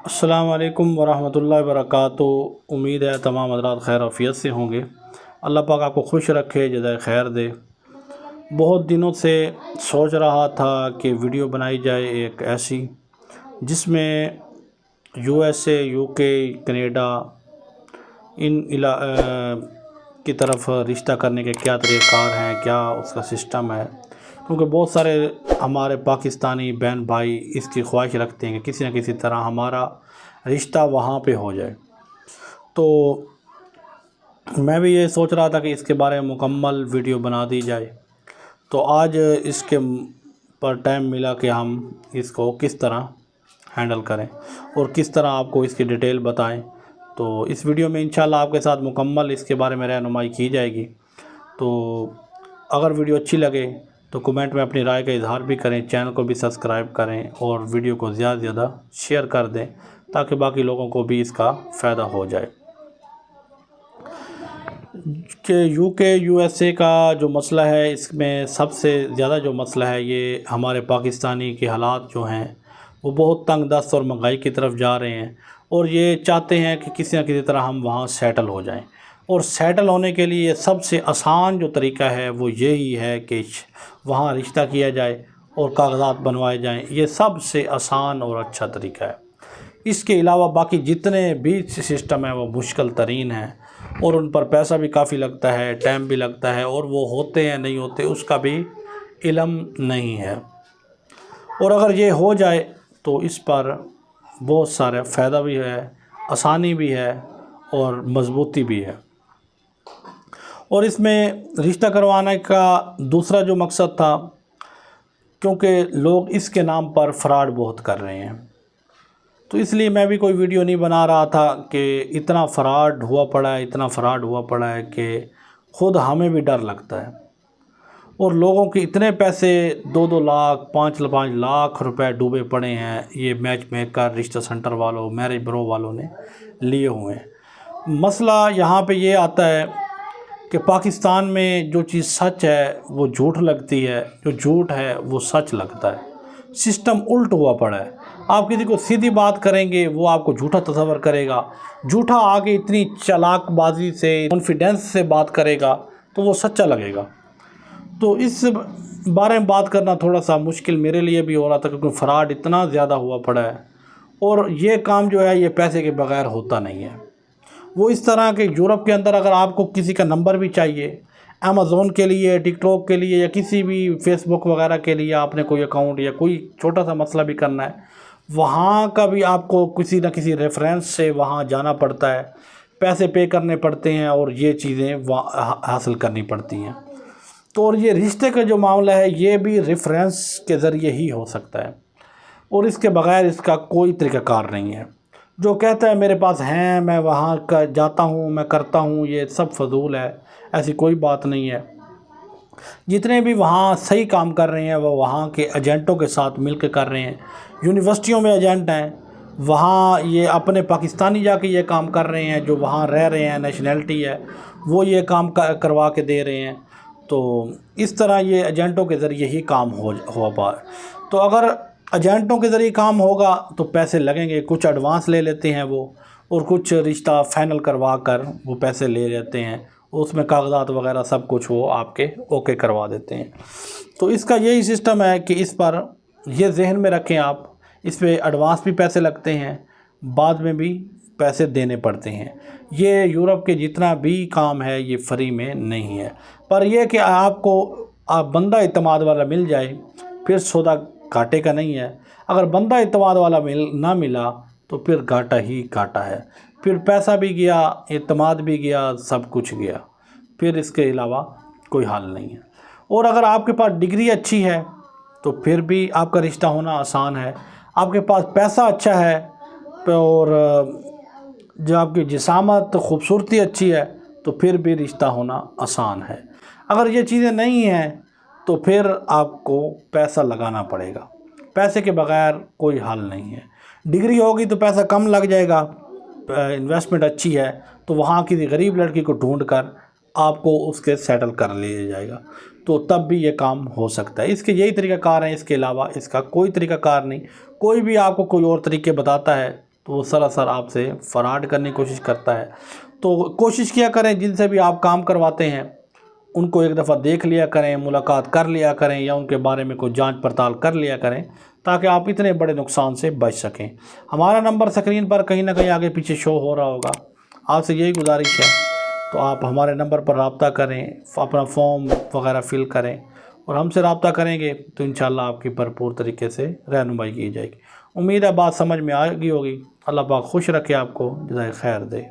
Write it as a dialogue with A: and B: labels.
A: अस्सलाम वालेकुम वरहमतुल्लाहि वबरकातुहू। उम्मीद है तमाम हज़रात खैर आफ़ियत से होंगे। अल्लाह पाक आपको खुश रखे, जज़ाए खैर दे। बहुत दिनों से सोच रहा था कि वीडियो बनाई जाए एक ऐसी जिसमें यूएसए, यूके, कनाडा की तरफ रिश्ता करने के क्या तरीक़ाकार हैं, क्या उसका सिस्टम है। क्योंकि बहुत सारे हमारे पाकिस्तानी बहन भाई इसकी ख्वाहिश रखते हैं कि किसी न किसी तरह हमारा रिश्ता वहाँ पे हो जाए। तो मैं भी ये सोच रहा था कि इसके बारे में मुकम्मल वीडियो बना दी जाए। तो आज इसके पर टाइम मिला कि हम इसको किस तरह हैंडल करें और किस तरह आपको इसकी डिटेल बताएं। तो इस वीडियो में इंशाल्लाह आपके साथ मुकम्मल इसके बारे में रहनुमाई की जाएगी। तो अगर वीडियो अच्छी लगे तो कमेंट में अपनी राय का इजहार भी करें, चैनल को भी सब्सक्राइब करें और वीडियो को ज़्यादा से ज़्यादा शेयर कर दें ताकि बाकी लोगों को भी इसका फ़ायदा हो जाए। कि यूके यूएसए का जो मसला है, इसमें सबसे ज़्यादा जो मसला है ये हमारे पाकिस्तानी के हालात जो हैं वो बहुत तंग दस्त और महंगाई की तरफ जा रहे हैं और ये चाहते हैं कि किसी न किसी तरह हम वहाँ सेटल हो जाएं। और सेटल होने के लिए सबसे आसान जो तरीका है वो यही है कि वहाँ रिश्ता किया जाए और कागजात बनवाए जाएं। ये सबसे आसान और अच्छा तरीका है। इसके अलावा बाकी जितने भी सिस्टम है वो मुश्किल तरीन है और उन पर पैसा भी काफ़ी लगता है, टाइम भी लगता है और वो होते हैं नहीं होते उसका भी इल्म नहीं है। और अगर ये हो जाए तो इस पर बहुत सारा फ़ायदा भी है, आसानी भी है और मजबूती भी है। और इसमें रिश्ता करवाने का दूसरा जो मकसद था, क्योंकि लोग इसके नाम पर फ्रॉड बहुत कर रहे हैं, तो इसलिए मैं भी कोई वीडियो नहीं बना रहा था कि इतना फ्रॉड हुआ पड़ा है, इतना फ्रॉड हुआ पड़ा है कि ख़ुद हमें भी डर लगता है। और लोगों के इतने पैसे 2-2 लाख 5-5 लाख रुपए डूबे पड़े हैं ये मैच मेकर, रिश्ता सेंटर वालों, मैरिज ब्रो वालों ने लिए हुए हैं। मसला यहाँ पे ये आता है कि पाकिस्तान में जो चीज़ सच है वो झूठ लगती है, जो झूठ है वो सच लगता है। सिस्टम उल्ट हुआ पड़ा है। आप किसी को सीधी बात करेंगे वो आपको झूठा तस्वर करेगा, झूठा आगे इतनी चालाकबाजी से, कॉन्फिडेंस से बात करेगा तो वो सच्चा लगेगा। तो इस बारे में बात करना थोड़ा सा मुश्किल मेरे लिए भी हो रहा था क्योंकि फ्रॉड इतना ज़्यादा हुआ पड़ा है और ये काम जो है ये पैसे के बगैर होता नहीं है। वो इस तरह के यूरोप के अंदर अगर आपको किसी का नंबर भी चाहिए, अमेज़ोन के लिए, टिकटॉक के लिए या किसी भी फेसबुक वगैरह के लिए आपने कोई अकाउंट या कोई छोटा सा मसला भी करना है, वहाँ का भी आपको किसी न किसी रेफरेंस से वहाँ जाना पड़ता है, पैसे पे करने पड़ते हैं और ये चीज़ें वहाँ हासिल करनी पड़ती हैं। तो और ये रिश्ते का जो मामला है ये भी रेफरेंस के ज़रिए ही हो सकता है और इसके बग़ैर इसका कोई तरीक़ाकार नहीं है। जो कहता है मेरे पास हैं, मैं वहाँ का जाता हूँ, मैं करता हूँ, ये सब फजूल है। ऐसी कोई बात नहीं है। जितने भी वहाँ सही काम कर रहे हैं वो वहाँ के एजेंटों के साथ मिल के कर रहे हैं। यूनिवर्सिटियों में एजेंट हैं, वहाँ ये अपने पाकिस्तानी जाके ये काम कर रहे हैं, जो वहाँ रह रहे हैं, नेशनैलिटी है, वो ये काम करवा के दे रहे हैं। तो इस तरह ये एजेंटों के ज़रिए ही काम हो पा। तो अगर एजेंटों के ज़रिए काम होगा तो पैसे लगेंगे, कुछ एडवांस ले लेते हैं वो और कुछ रिश्ता फाइनल करवा कर वो पैसे ले लेते हैं, उसमें कागजात वगैरह सब कुछ वो आपके ओके करवा देते हैं। तो इसका यही सिस्टम है कि इस पर ये जहन में रखें आप, इस पर एडवांस भी पैसे लगते हैं, बाद में भी पैसे देने पड़ते हैं। ये यूरोप के जितना भी काम है ये फ्री में नहीं है, पर यह कि आपको बंदा इत्मीनान वाला मिल जाए फिर सौदा घाटे का नहीं है। अगर बंदा इत्मीनान वाला ना मिला तो फिर घाटा ही घाटा है, फिर पैसा भी गया, इत्मीनान भी गया, सब कुछ गया, फिर इसके अलावा कोई हाल नहीं है। और अगर आपके पास डिग्री अच्छी है तो फिर भी आपका रिश्ता होना आसान है। आपके पास पैसा अच्छा है और जो आपकी जिसामत ख़ूबसूरती अच्छी है तो फिर भी रिश्ता होना आसान है। अगर ये चीज़ें नहीं हैं तो फिर आपको पैसा लगाना पड़ेगा। पैसे के बग़ैर कोई हल नहीं है। डिग्री होगी तो पैसा कम लग जाएगा, इन्वेस्टमेंट अच्छी है तो वहाँ किसी गरीब लड़की को ढूंढ कर आपको उसके सेटल कर लिया जाएगा, तो तब भी ये काम हो सकता है। इसके यही तरीक़ाकार हैं, इसके अलावा इसका कोई तरीक़ाकार नहीं। कोई भी आपको कोई और तरीके बताता है تو وہ سراسر آپ سے فراڈ کرنے کی کوشش کرتا ہے۔ تو کوشش کیا کریں جن سے بھی آپ کام کرواتے ہیں ان کو ایک دفعہ دیکھ لیا کریں، ملاقات کر لیا کریں، یا ان کے بارے میں کوئی جانچ پڑتال کر لیا کریں تاکہ آپ اتنے بڑے نقصان سے بچ سکیں۔ ہمارا نمبر سکرین پر کہیں نہ کہیں آگے پیچھے شو ہو رہا ہوگا، آپ سے یہی گزارش ہے تو آپ ہمارے نمبر پر رابطہ کریں، اپنا فارم وغیرہ فل کریں اور ہم سے رابطہ کریں گے تو انشاءاللہ آپ کی بھرپور طریقے سے رہنمائی کی جائے گی۔ امید ہے بات سمجھ میں آ گئی ہوگی۔ اللہ پاک خوش رکھے آپ کو، جزائے خیر دے۔